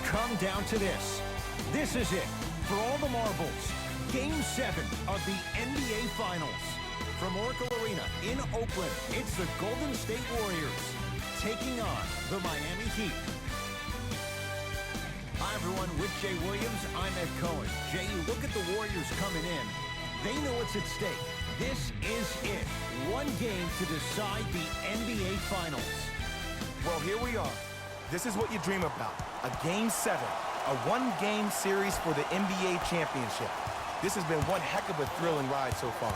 come down to this. This is it. For all the marbles, Game 7 of the NBA Finals. From Oracle Arena in Oakland, it's the Golden State Warriors taking on the Miami Heat. Hi, everyone. With Jay Williams, I'm Ed Cohen. Jay, you look at the Warriors coming in. They know what's at stake. This is it. One game to decide the NBA Finals. Well, here we are. This is what you dream about. A Game 7. A one-game series for the NBA championship. This has been one heck of a thrilling ride so far.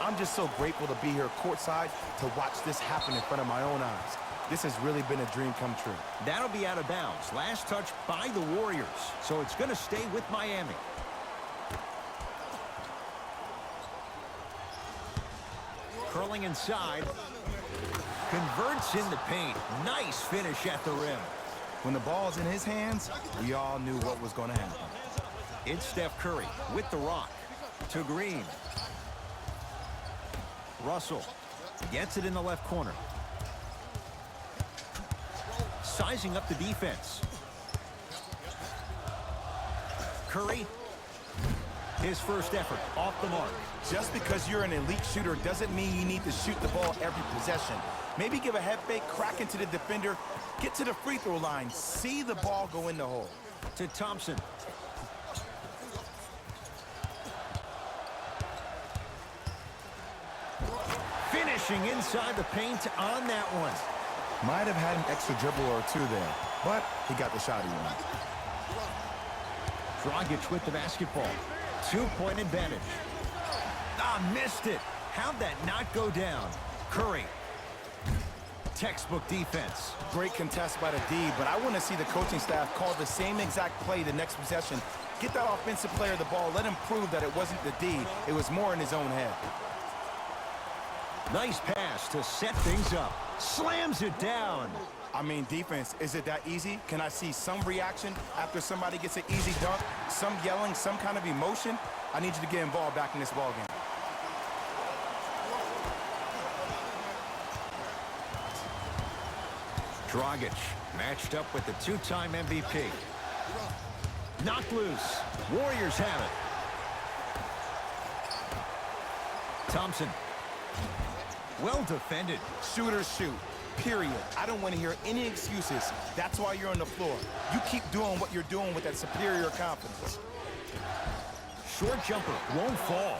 I'm just so grateful to be here courtside to watch this happen in front of my own eyes. This has really been a dream come true. That'll be out of bounds. Last touch by the Warriors. So it's going to stay with Miami. Curling inside. Converts in the paint. Nice finish at the rim. When the ball's in his hands, we all knew what was going to happen. It's Steph Curry with the rock to Green. Russell gets it in the left corner. Sizing up the defense. Curry, his first effort off the mark. Just because you're an elite shooter doesn't mean you need to shoot the ball every possession. Maybe give a head fake, crack into the defender, get to the free throw line, see the ball go in the hole. To Thompson. Finishing inside the paint on that one. Might have had an extra dribble or two there, but he got the shot he wanted. Dragic with the basketball. 2-point advantage. Missed it. How'd that not go down? Curry. Textbook defense. Great contest by the D, but I want to see the coaching staff call the same exact play the next possession. Get that offensive player the ball. Let him prove that it wasn't the D. It was more in his own head. Nice pass to set things up. Slams it down. I mean, defense, is it that easy? Can I see some reaction after somebody gets an easy dunk? Some yelling, some kind of emotion? I need you to get involved back in this ballgame. Dragic matched up with the two-time MVP. Knocked loose. Warriors have it. Thompson. Well defended. Shooters shoot, period. I don't want to hear any excuses. That's why you're on the floor. You keep doing what you're doing with that superior confidence. Short jumper won't fall.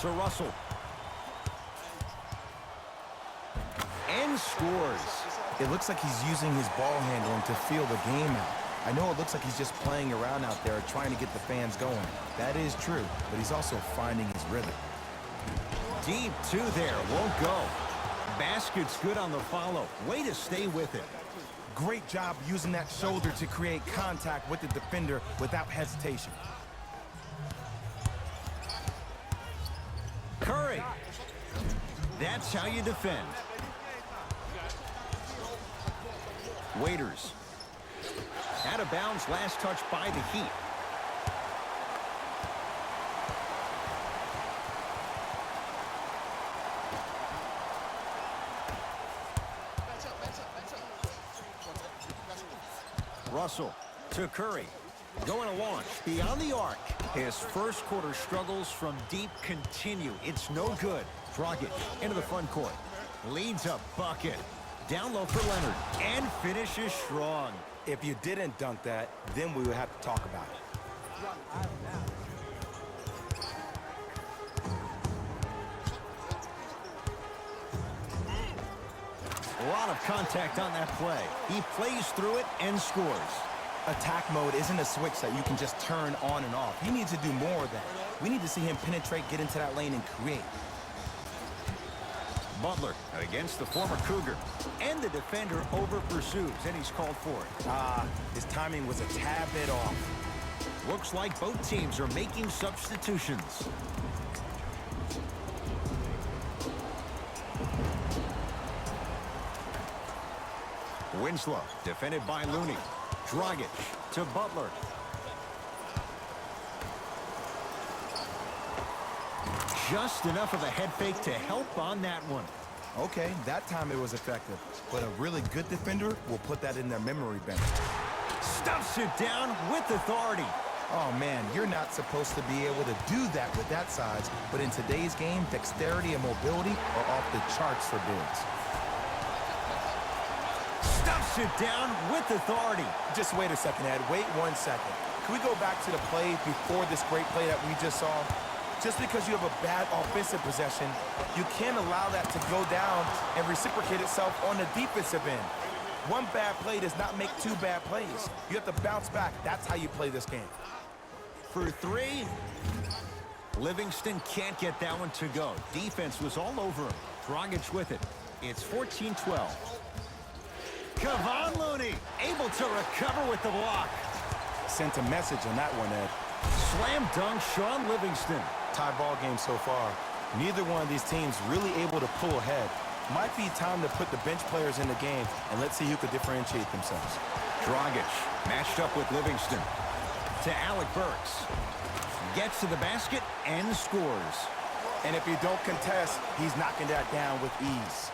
To Russell. And scores. It looks like he's using his ball handling to feel the game out. I know it looks like he's just playing around out there trying to get the fans going. That is true, but he's also finding his rhythm. Deep two there, won't go. Basket's good on the follow. Way to stay with it. Great job using that shoulder to create contact with the defender without hesitation. Curry. That's how you defend. Waiters. Out of bounds, last touch by the Heat. Russell to Curry. Going to launch beyond the arc. His first quarter struggles from deep continue. It's no good. Dragic into the front court. Leads a bucket. Down low for Leonard. And finishes strong. If you didn't dunk that, then we would have to talk about it. A lot of contact on that play. He plays through it and scores. Attack mode isn't a switch that you can just turn on and off. He needs to do more of that. We need to see him penetrate, get into that lane, and create. Butler against the former Cougar. And the defender over pursues, and he's called for it. His timing was a tad bit off. Looks like both teams are making substitutions. Winslow, defended by Looney. Dragic to Butler. Just enough of a head fake to help on that one. Okay, that time it was effective. But a really good defender will put that in their memory bank. Stuffs it down with authority. Oh, man, you're not supposed to be able to do that with that size, but in today's game, dexterity and mobility are off the charts for bigs. Stuffs it down with authority. Just wait a second, Ed. Wait 1 second. Can we go back to the play before this great play that we just saw? Just because you have a bad offensive possession, you can't allow that to go down and reciprocate itself on the defensive end. One bad play does not make two bad plays. You have to bounce back. That's how you play this game. For three. Livingston can't get that one to go. Defense was all over him. Dragic with it. It's 14-12. Kevon Looney able to recover with the block. Sent a message on that one, Ed. Slam dunk Shaun Livingston. Tie ball game so far. Neither one of these teams really able to pull ahead. Might be time to put the bench players in the game, and let's see who could differentiate themselves. Dragic matched up with Livingston. To Alec Burks. Gets to the basket and scores. And if you don't contest, he's knocking that down with ease.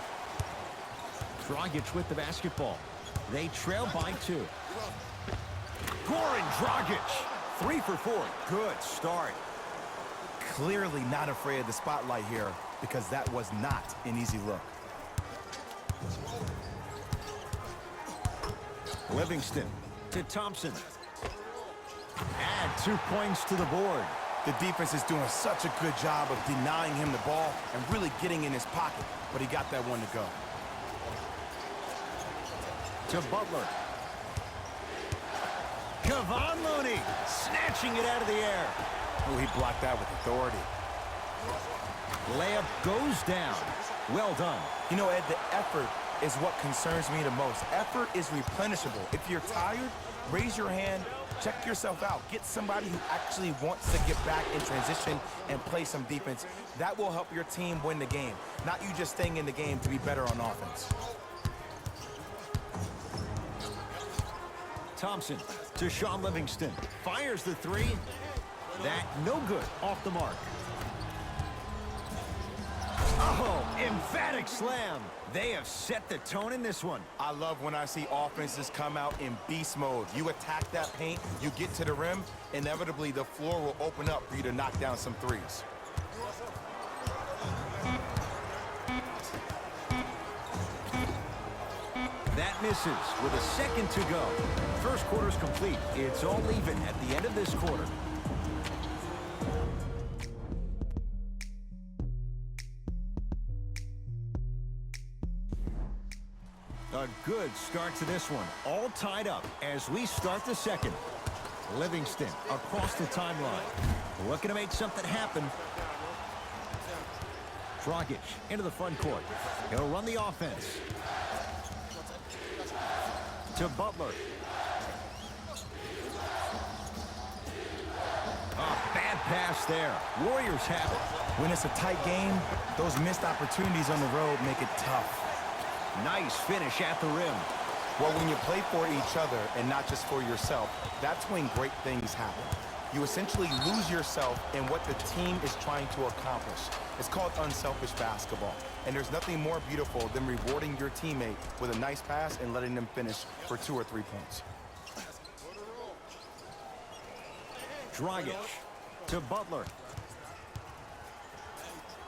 Dragic with the basketball. They trail by 2. Goran Dragic. 3 for 4. Good start. Clearly not afraid of the spotlight here because that was not an easy look. Livingston to Thompson. Add 2 points to the board. The defense is doing such a good job of denying him the ball and really getting in his pocket, but he got that one to go. To Butler. Kevon Looney snatching it out of the air. Oh, he blocked that with authority. Layup goes down. Well done. You know, Ed, the effort is what concerns me the most. Effort is replenishable. If you're tired, raise your hand, check yourself out. Get somebody who actually wants to get back in transition and play some defense. That will help your team win the game, not you just staying in the game to be better on offense. Thompson to Shaun Livingston. Fires the 3. That no good. Off the mark. Oh, emphatic slam. They have set the tone in this one. I love when I see offenses come out in beast mode. You attack that paint, you get to the rim, inevitably the floor will open up for you to knock down some threes. That misses with a second to go. First quarter's complete. It's all even at the end of this quarter. A good start to this one. All tied up as we start the second. Livingston across the timeline. Looking to make something happen. Dragic into the front court. He'll run the offense. To Butler. A bad pass there. Warriors have it. When it's a tight game, those missed opportunities on the road make it tough. Nice finish at the rim. Well, when you play for each other and not just for yourself, that's when great things happen. You essentially lose yourself in what the team is trying to accomplish. It's called unselfish basketball. And there's nothing more beautiful than rewarding your teammate with a nice pass and letting them finish for 2 or 3 points. Dragic to Butler.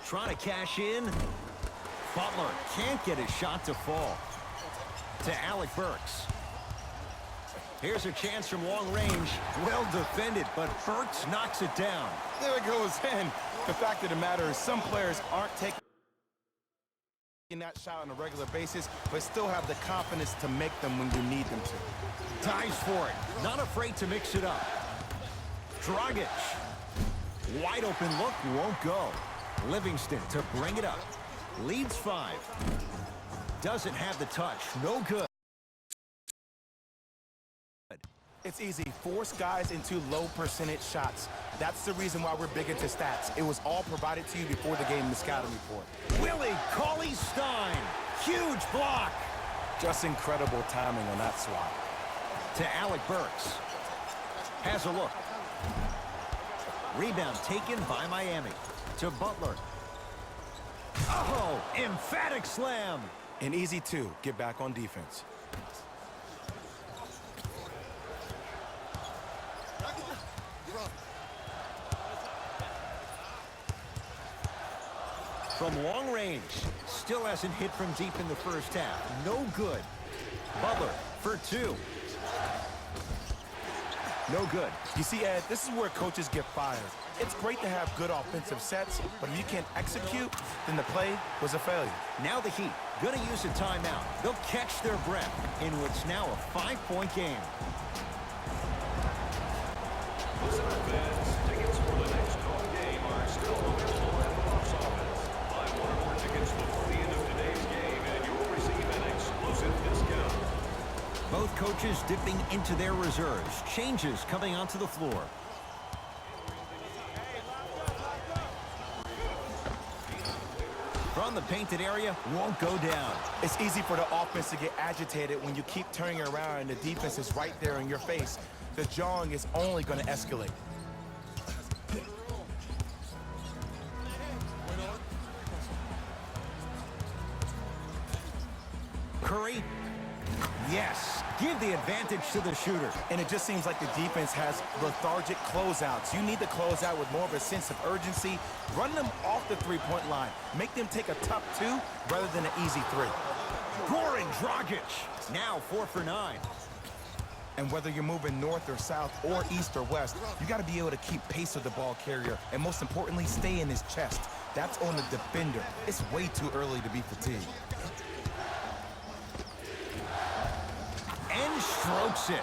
Trying to cash in. Butler can't get his shot to fall. To Alec Burks. Here's a chance from long range. Well defended, but Burks knocks it down. There it goes in. The fact of the matter is some players aren't taking that shot on a regular basis, but still have the confidence to make them when you need them to. Dives for it. Not afraid to mix it up. Dragic. Wide open look, won't go. Livingston to bring it up. Leads 5. Doesn't have the touch. No good. It's easy. Force guys into low percentage shots. That's the reason why we're big into stats. It was all provided to you before the game in the scouting report. Willie Cauley-Stein. Huge block. Just incredible timing on that swat. To Alec Burks. Has a look. Rebound taken by Miami. To Butler. Oh, emphatic slam. An easy 2. Get back on defense. from long range. Still hasn't hit from deep in the first half. No good. Butler for two. No good. You see, Ed, this is where coaches get fired. It's great to have good offensive sets, but if you can't execute, then the play was a failure. Now the Heat going to use a timeout. They'll catch their breath in what's now a 5-point game. Listen up, fans. Tickets for the next home game are still available at the box office. Buy one or more tickets before the end of today's game, and you'll receive an exclusive discount. Both coaches dipping into their reserves. Changes coming onto the floor. From the painted area, won't go down. It's easy for the offense to get agitated when you keep turning around and the defense is right there in your face. The jawing is only going to escalate. Curry. Yes. Give the advantage to the shooter. And it just seems like the defense has lethargic closeouts. You need to close out with more of a sense of urgency. Run them off the three-point line. Make them take a tough two rather than an easy three. Goran Dragic. Now 4 for 9. And whether you're moving north or south or east or west, you got to be able to keep pace with the ball carrier. And most importantly, stay in his chest. That's on the defender. It's way too early to be fatigued. And strokes it.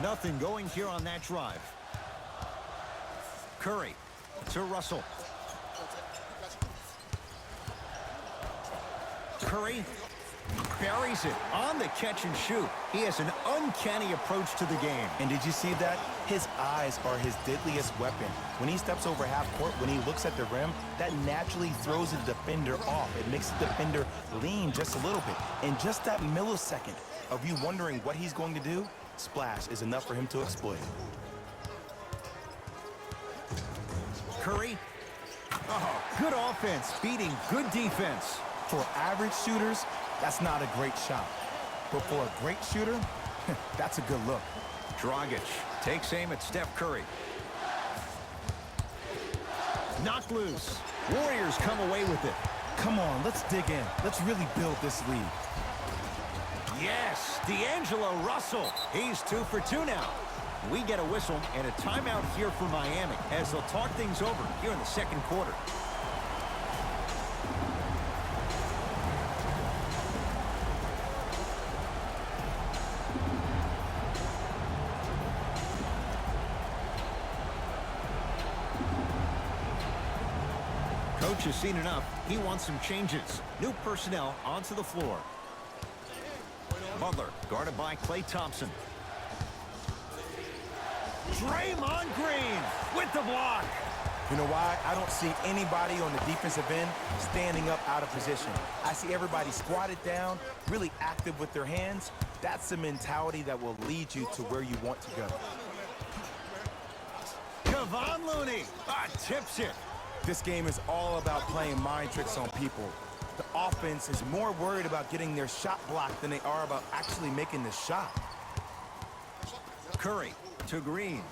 Nothing going here on that drive. Curry to Russell. Curry buries it on the catch and shoot. He has an uncanny approach to the game. And did you see that? His eyes are his deadliest weapon. When he steps over half court, when he looks at the rim, that naturally throws the defender off. It makes the defender lean just a little bit. In just that millisecond of you wondering what he's going to do, splash is enough for him to exploit. Curry. Oh, good offense beating good defense. For average shooters, that's not a great shot. But for a great shooter, that's a good look. Dragic takes aim at Steph Curry. Knocked loose. Warriors come away with it. Come on, let's dig in. Let's really build this lead. Yes, D'Angelo Russell. He's 2 for 2 now. We get a whistle and a timeout here for Miami as they'll talk things over here in the second quarter. Coach has seen enough. He wants some changes. New personnel onto the floor. Butler guarded by Klay Thompson. Draymond Green with the block. You know why? I don't see anybody on the defensive end standing up out of position. I see everybody squatted down, really active with their hands. That's the mentality that will lead you to where you want to go. Kevon Looney tips it. This game is all about playing mind tricks on people. The offense is more worried about getting their shot blocked than they are about actually making the shot. Curry to Green.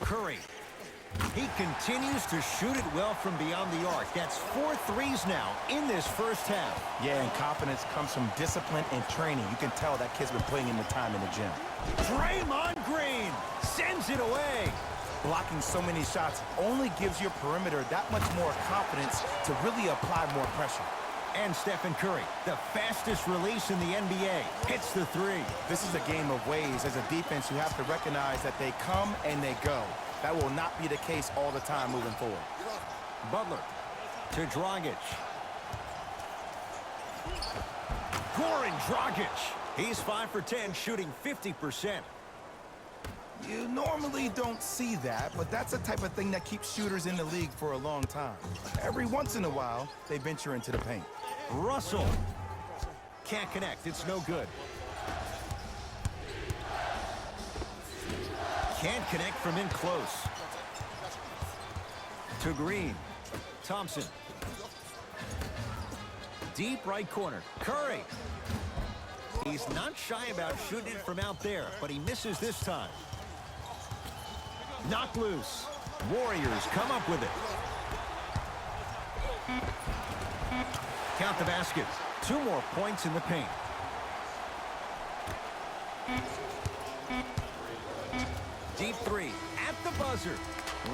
Curry. He continues to shoot it well from beyond the arc. That's 4 threes now in this first half. Yeah, and confidence comes from discipline and training. You can tell that kid's been putting in the time in the gym. Draymond Green sends it away. Blocking so many shots only gives your perimeter that much more confidence to really apply more pressure. And Stephen Curry, the fastest release in the NBA, hits the three. This is a game of waves. As a defense, you have to recognize that they come and they go. That will not be the case all the time moving forward. Butler to Dragic. Goran Dragic. He's 5 for 10, shooting 50%. You normally don't see that, but that's the type of thing that keeps shooters in the league for a long time. Every once in a while, they venture into the paint. Russell can't connect. It's no good. Can't connect from in close. To Green. Thompson. Deep right corner. Curry. He's not shy about shooting it from out there, but he misses this time. Knocked loose. Warriors come up with it. Count the basket. 2 more points in the paint. Deep 3 at the buzzer.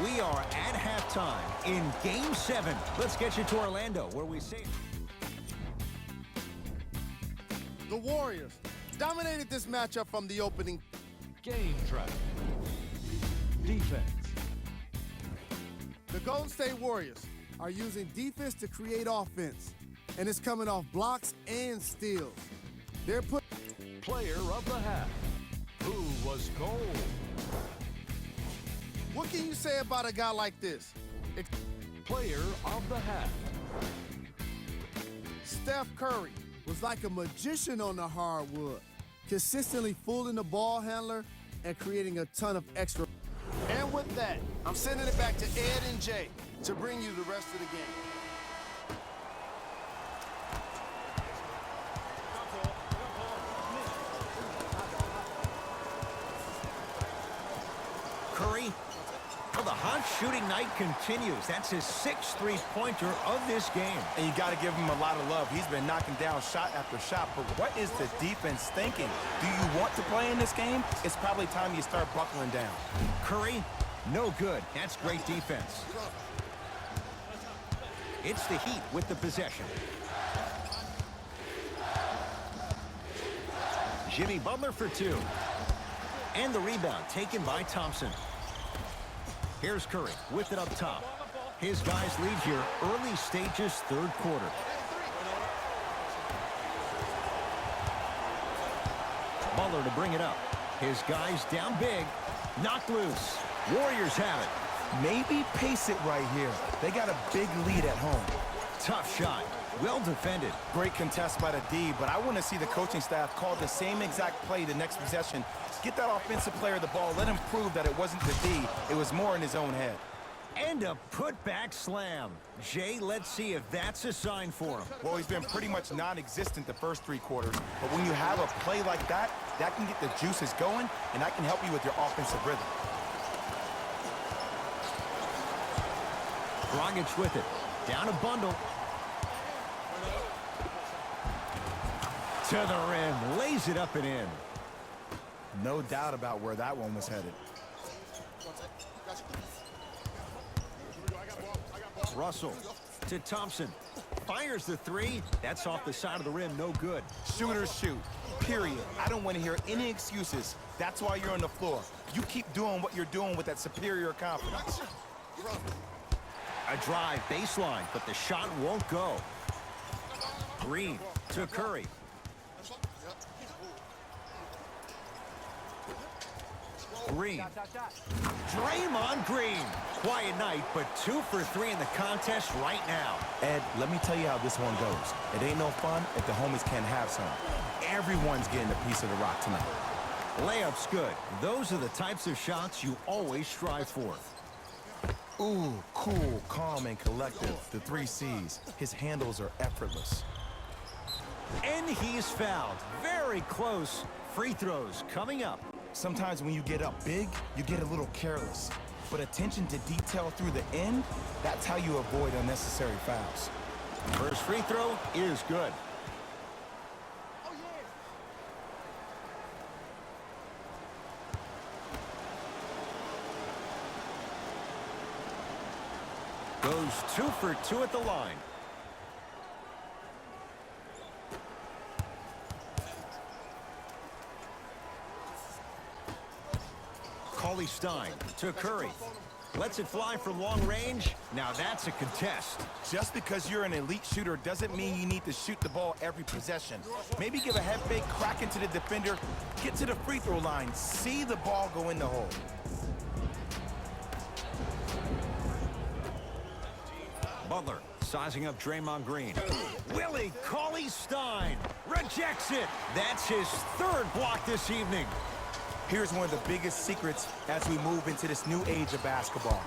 We are at halftime in Game 7. Let's get you to Orlando, where we see... The Warriors dominated this matchup from the opening. Game track. Defense. The Golden State Warriors are using defense to create offense, and it's coming off blocks and steals. They're put. Player of the half. Who was gold? What can you say about a guy like this? Player of the half. Steph Curry was like a magician on the hardwood, consistently fooling the ball handler and creating a ton of extra. And with that, I'm sending it back to Ed and Jay to bring you the rest of the game. Curry. Well, the hot shooting night continues. That's his 6th three-pointer of this game. And you got to give him a lot of love. He's been knocking down shot after shot. But what is the defense thinking? Do you want to play in this game? It's probably time you start buckling down. Curry, no good. That's great defense. It's the Heat with the possession. Jimmy Butler for 2. And the rebound taken by Thompson. Here's Curry with it up top. His guys lead here early stages, 3rd quarter. Butler to bring it up. His guys down big. Knocked loose. Warriors have it. Maybe pace it right here. They got a big lead at home. Tough shot. Well defended. Great contest by the D, but I want to see the coaching staff call the same exact play the next possession. Get that offensive player the ball. Let him prove that it wasn't the D. It was more in his own head. And a putback slam. Jay, let's see if that's a sign for him. Well, he's been pretty much non-existent the first 3 quarters. But when you have a play like that, that can get the juices going, and that can help you with your offensive rhythm. Dragic with it. Down a bundle. To the rim. Lays it up and in. No doubt about where that one was headed. Russell to Thompson. Fires the 3. That's off the side of the rim. No good. Shooters shoot. Period. I don't want to hear any excuses. That's why you're on the floor. You keep doing what you're doing with that superior confidence. A drive baseline, but the shot won't go. Green to Curry. Green. Draymond Green. Quiet night, but 2 for 3 in the contest right now. Ed, let me tell you how this one goes. It ain't no fun if the homies can't have some. Everyone's getting a piece of the rock tonight. Layup's good. Those are the types of shots you always strive for. Ooh, cool, calm, and collective. The 3 C's. His handles are effortless. And he's fouled. Very close. Free throws coming up. Sometimes when you get up big, you get a little careless. But attention to detail through the end, that's how you avoid unnecessary fouls. First free throw is good. Goes 2 for 2 at the line. Cauley-Stein to Curry. Lets it fly from long range. Now that's a contest. Just because you're an elite shooter doesn't mean you need to shoot the ball every possession. Maybe give a head fake, crack into the defender, get to the free throw line, see the ball go in the hole. Butler sizing up Draymond Green. Willie Cauley-Stein rejects it. That's his 3rd block this evening. Here's one of the biggest secrets as we move into this new age of basketball,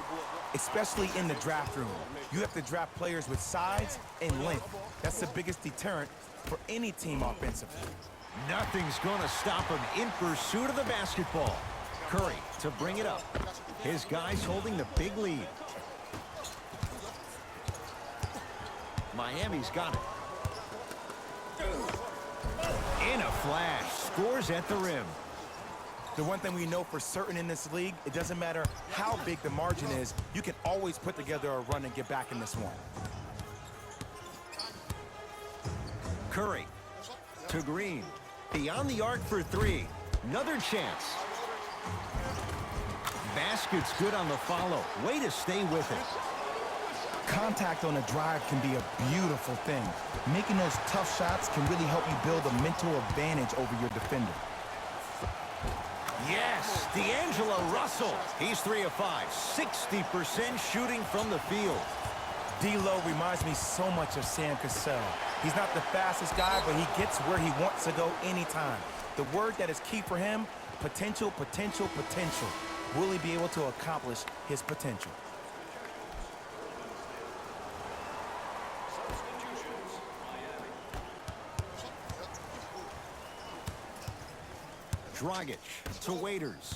especially in the draft room. You have to draft players with size and length. That's the biggest deterrent for any team offensively. Nothing's going to stop him in pursuit of the basketball. Curry to bring it up. His guys holding the big lead. Miami's got it. In a flash, scores at the rim. The one thing we know for certain in this league, it doesn't matter how big the margin is, you can always put together a run and get back in this one. Curry to Green. Beyond the arc for three. Another chance. Basket's good on the follow. Way to stay with it. Contact on a drive can be a beautiful thing. Making those tough shots can really help you build a mental advantage over your defender. Yes, D'Angelo Russell. He's 3 of 5, 60% shooting from the field. D'Lo reminds me so much of Sam Cassell. He's not the fastest guy, but he gets where he wants to go anytime. The word that is key for him, potential, potential, potential. Will he be able to accomplish his potential? Dragic to Waiters.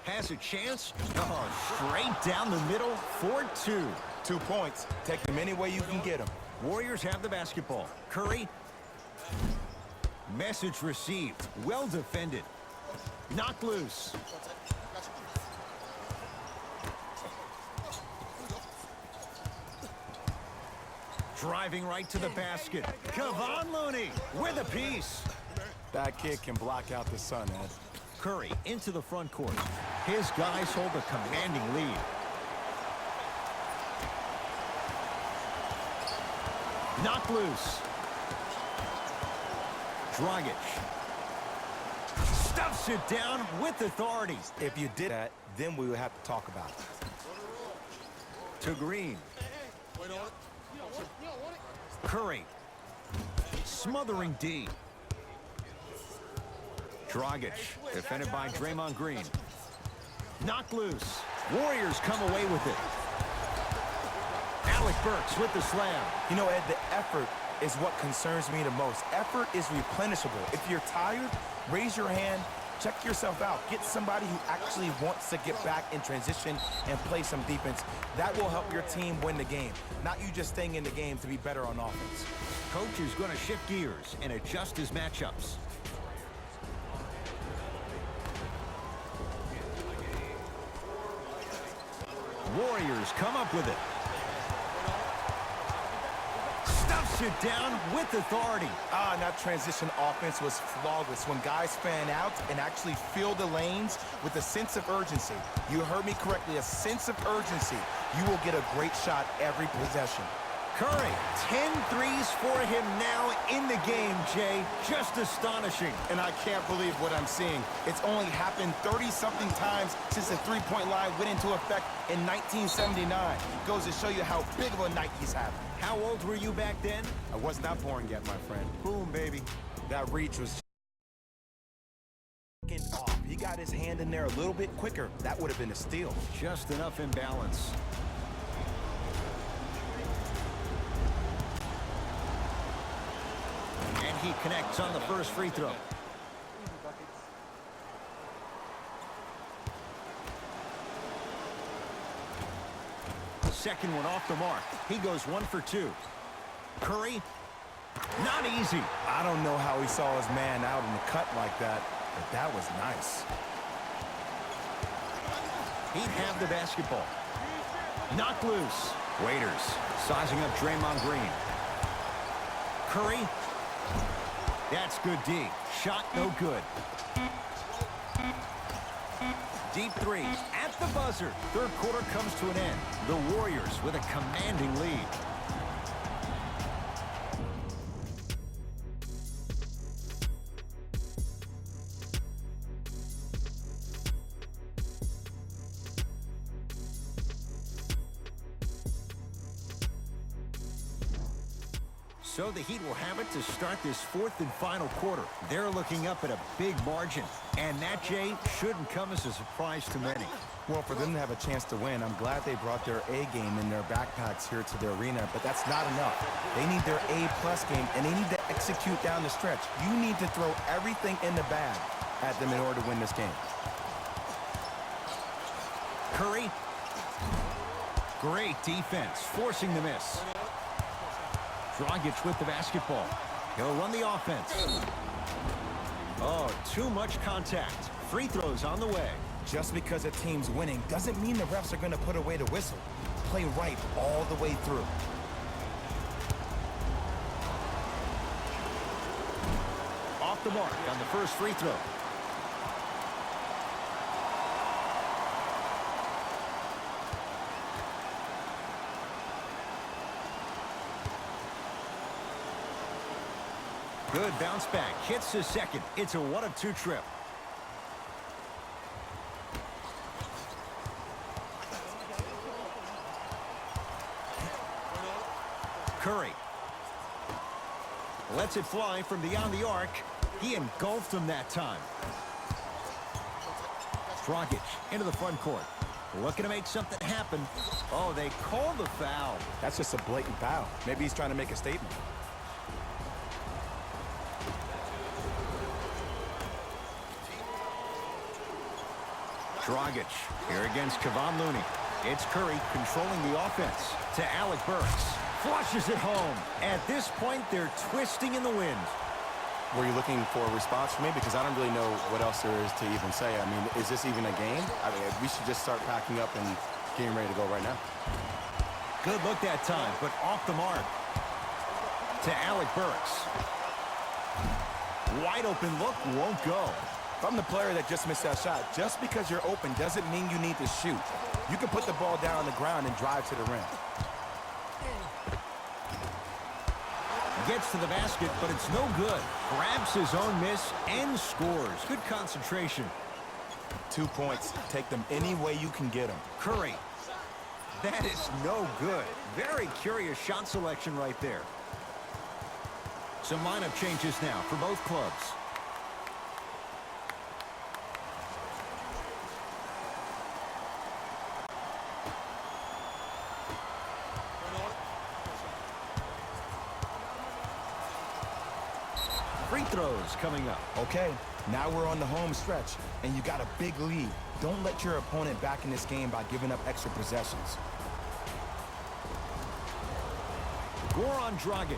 Has a chance. Oh, straight down the middle for 2. 2 points. Take them any way you can get them. Warriors have the basketball. Curry. Message received. Well defended. Knocked loose. Driving right to the basket. Kevon Looney with a piece. That kid can block out the sun, Ed. Curry into the front court. His guys hold a commanding lead. Knocked loose. Dragic. Stuffs it down with authority. If you did that, then we would have to talk about it. To Green. Curry. Smothering D. Dragic, defended by Draymond Green. Knocked loose. Warriors come away with it. Alec Burks with the slam. You know, Ed, the effort is what concerns me the most. Effort is replenishable. If you're tired, raise your hand, check yourself out. Get somebody who actually wants to get back in transition and play some defense. That will help your team win the game, not you just staying in the game to be better on offense. Coach is going to shift gears and adjust his matchups. Warriors come up with it. Stuffs it down with authority. And that transition offense was flawless when guys fan out and actually fill the lanes with a sense of urgency. You heard me correctly, a sense of urgency. You will get a great shot every possession. Curry, 10 threes for him now in the game, Jay. Just astonishing. And I can't believe what I'm seeing. It's only happened 30-something times since the three-point line went into effect in 1979. Goes to show you how big of a night he's having. How old were you back then? I was not born yet, my friend. Boom, baby. That reach was off. He got his hand in there a little bit quicker. That would have been a steal. Just enough imbalance. And he connects on the first free throw. Second one off the mark. He goes 1 for 2. Curry, not easy. I don't know how he saw his man out in the cut like that, but that was nice. He'd have the basketball. Knocked loose. Waiters sizing up Draymond Green. Curry. That's good D. Shot no good. Deep three at the buzzer. Third quarter comes to an end. The Warriors with a commanding lead. So the Heat will have it to start this fourth and final quarter. They're looking up at a big margin. And that, Jay, shouldn't come as a surprise to many. Well, for them to have a chance to win, I'm glad they brought their A game in their backpacks here to the arena, but that's not enough. They need their A-plus game, and they need to execute down the stretch. You need to throw everything in the bag at them in order to win this game. Curry. Great defense, forcing the miss. Dragic with the basketball. He'll run the offense. Oh, too much contact. Free throws on the way. Just because a team's winning doesn't mean the refs are going to put away the whistle. Play right all the way through. Off the mark on the first free throw. Good bounce back. Hits the second. It's a 1-of-2 trip. Curry lets it fly from beyond the arc. He engulfed him that time. Dragic into the front court. Looking to make something happen. Oh, they call the foul. That's just a blatant foul. Maybe he's trying to make a statement. Dragic here against Kevon Looney. It's Curry controlling the offense to Alec Burks. Flushes it home. At this point, they're twisting in the wind. Were you looking for a response from me? Because I don't really know what else there is to even say. I mean, is this even a game? I mean, we should just start packing up and getting ready to go right now. Good look that time, but off the mark. To Alec Burks. Wide open look, won't go. If I'm the player that just missed that shot, just because you're open doesn't mean you need to shoot. You can put the ball down on the ground and drive to the rim. Gets to the basket, but it's no good. Grabs his own miss and scores. Good concentration. 2 points. Take them any way you can get them. Curry. That is no good. Very curious shot selection right there. Some lineup changes now for both clubs. Free throws coming up. Okay, now we're on the home stretch, and you got a big lead. Don't let your opponent back in this game by giving up extra possessions. Goran Dragic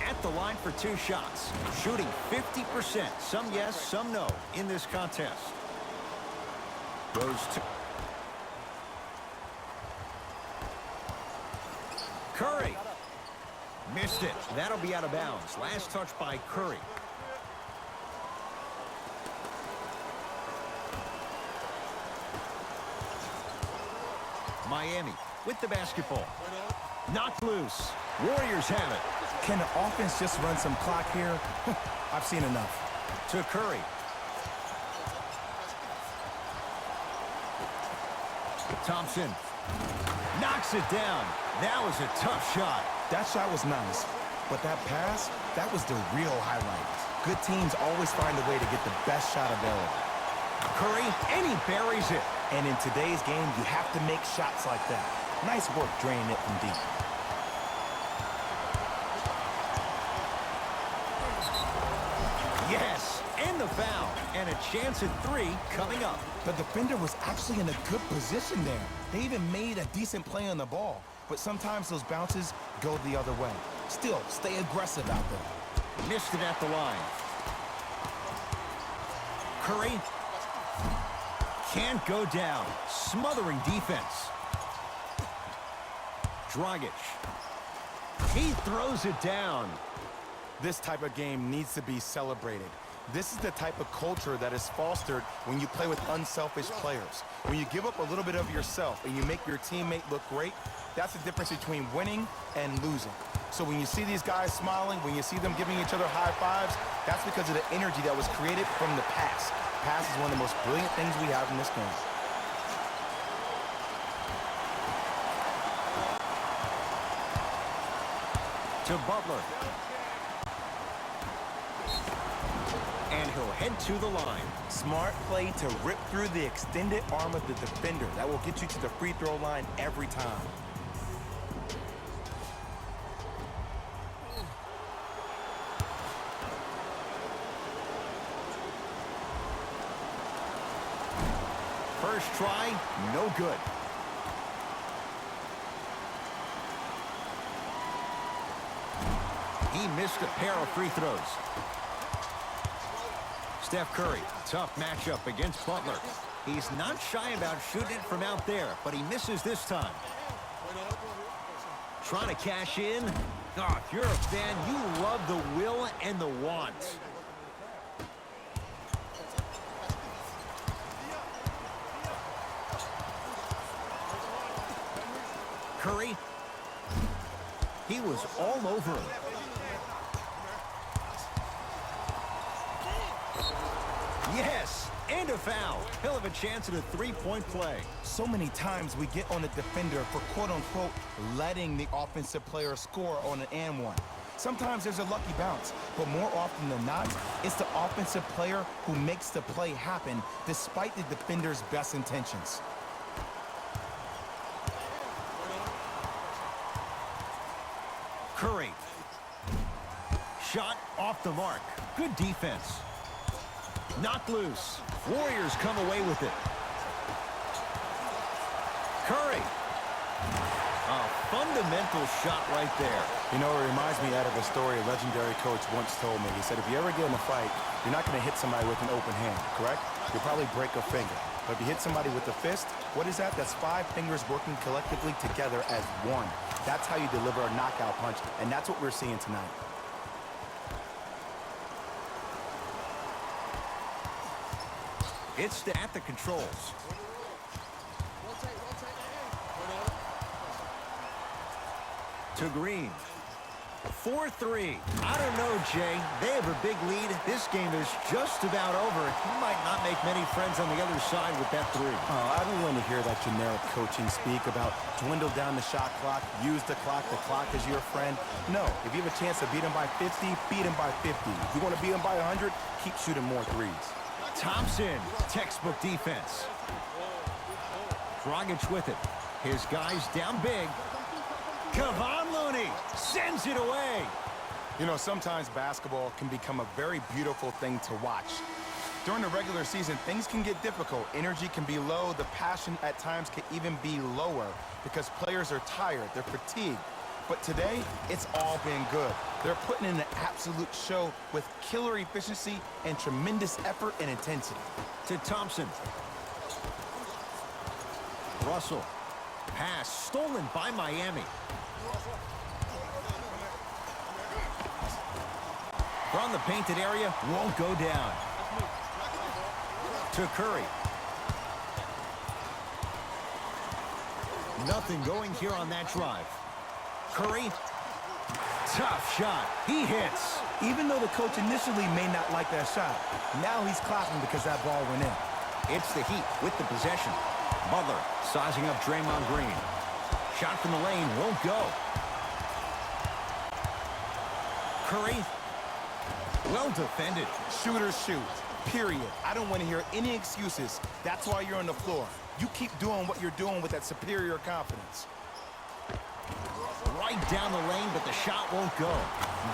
at the line for 2 shots. Shooting 50%. Some yes, some no in this contest. Goes to Curry. Missed it. That'll be out of bounds. Last touch by Curry. Miami with the basketball. Knocked loose. Warriors have it. Can the offense just run some clock here? I've seen enough. To Curry. Thompson knocks it down. That was a tough shot. That shot was nice, but that pass, that was the real highlight. Good teams always find a way to get the best shot available. Curry, and he buries it. And in today's game, you have to make shots like that. Nice work draining it from deep. Yes, and the foul. And a chance at 3 coming up. The defender was actually in a good position there. They even made a decent play on the ball. But sometimes those bounces go the other way. Still, stay aggressive out there. Missed it at the line. Curry can't go down. Smothering defense. Dragic. He throws it down. This type of game needs to be celebrated. This is the type of culture that is fostered when you play with unselfish players. When you give up a little bit of yourself and you make your teammate look great, that's the difference between winning and losing. So when you see these guys smiling, when you see them giving each other high fives, that's because of the energy that was created from the pass. Pass is one of the most brilliant things we have in this game. To Butler. and he'll head to the line. Smart play to rip through the extended arm of the defender. That will get you to the free throw line every time. First try, no good. He missed a pair of free throws. Steph Curry, tough matchup against Butler. He's not shy about shooting it from out there, but he misses this time. Trying to cash in. Oh, if you're a fan, you love the will and the want. Curry. He was all over him. Yes, and a foul. He'll have a chance at a three-point play. So many times we get on the defender for quote-unquote letting the offensive player score on an and one. Sometimes there's a lucky bounce, but more often than not, it's the offensive player who makes the play happen despite the defender's best intentions. Curry. Shot off the mark. Good defense. Knocked loose. Warriors come away with it. Curry. A fundamental shot right there. You know, it reminds me out of a story a legendary coach once told me. He said, if you ever get in a fight, you're not going to hit somebody with an open hand, correct? You'll probably break a finger. But if you hit somebody with a fist, what is that? That's 5 fingers working collectively together as one. That's how you deliver a knockout punch, and that's what we're seeing tonight. It's at the controls. To Green. 4-3. I don't know, Jay. They have a big lead. This game is just about over. He might not make many friends on the other side with that three. Oh, I don't want to hear that generic coaching speak about dwindle down the shot clock, use the clock is your friend. No, if you have a chance to beat him by 50, beat him by 50. If you want to beat him by 100, keep shooting more threes. Thompson, textbook defense. Dragic with it. His guys down big. Kevon Looney sends it away. You know, sometimes basketball can become a very beautiful thing to watch. During the regular season, things can get difficult. Energy can be low. The passion at times can even be lower because players are tired. They're fatigued. But today, it's all been good. They're putting in an absolute show with killer efficiency and tremendous effort and intensity. To Thompson. Russell. Pass stolen by Miami. From the painted area, won't go down. To Curry. Nothing going here on that drive. Curry. Tough shot. He hits. Even though the coach initially may not like that shot, now he's clapping because that ball went in. It's the Heat with the possession. Butler sizing up Draymond Green. Shot from the lane won't go. Curry. Well defended. Shooters shoot, period. I don't want to hear any excuses. That's why you're on the floor. You keep doing what you're doing with that superior confidence. Right down the lane, but the shot won't go.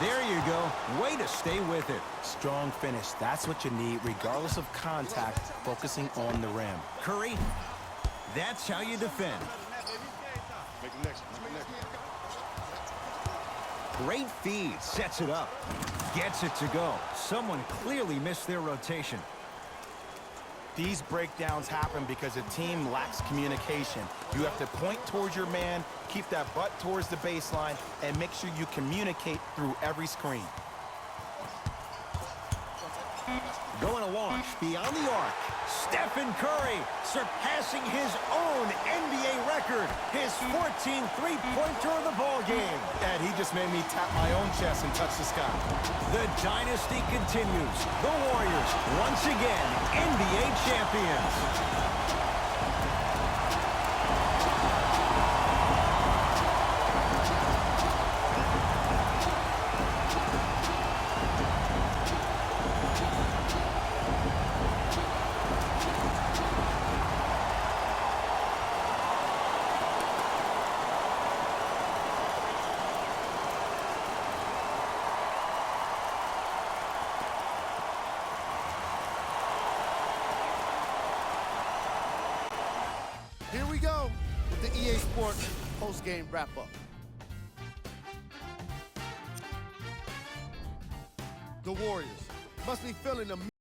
There you go. Way to stay with it. Strong finish. That's what you need, regardless of contact, focusing on the rim. Curry, that's how you defend. Great feed. Sets it up. Gets it to go. Someone clearly missed their rotation. These breakdowns happen because a team lacks communication. You have to point towards your man, keep that butt towards the baseline, and make sure you communicate through every screen. Going to launch beyond the arc. Stephen Curry surpassing his own NBA record. His 14th three-pointer of the ballgame. And he just made me tap my own chest and touch the sky. The dynasty continues. The Warriors, once again, NBA champions. Here we go with the EA Sports post-game wrap-up. The Warriors must be feeling the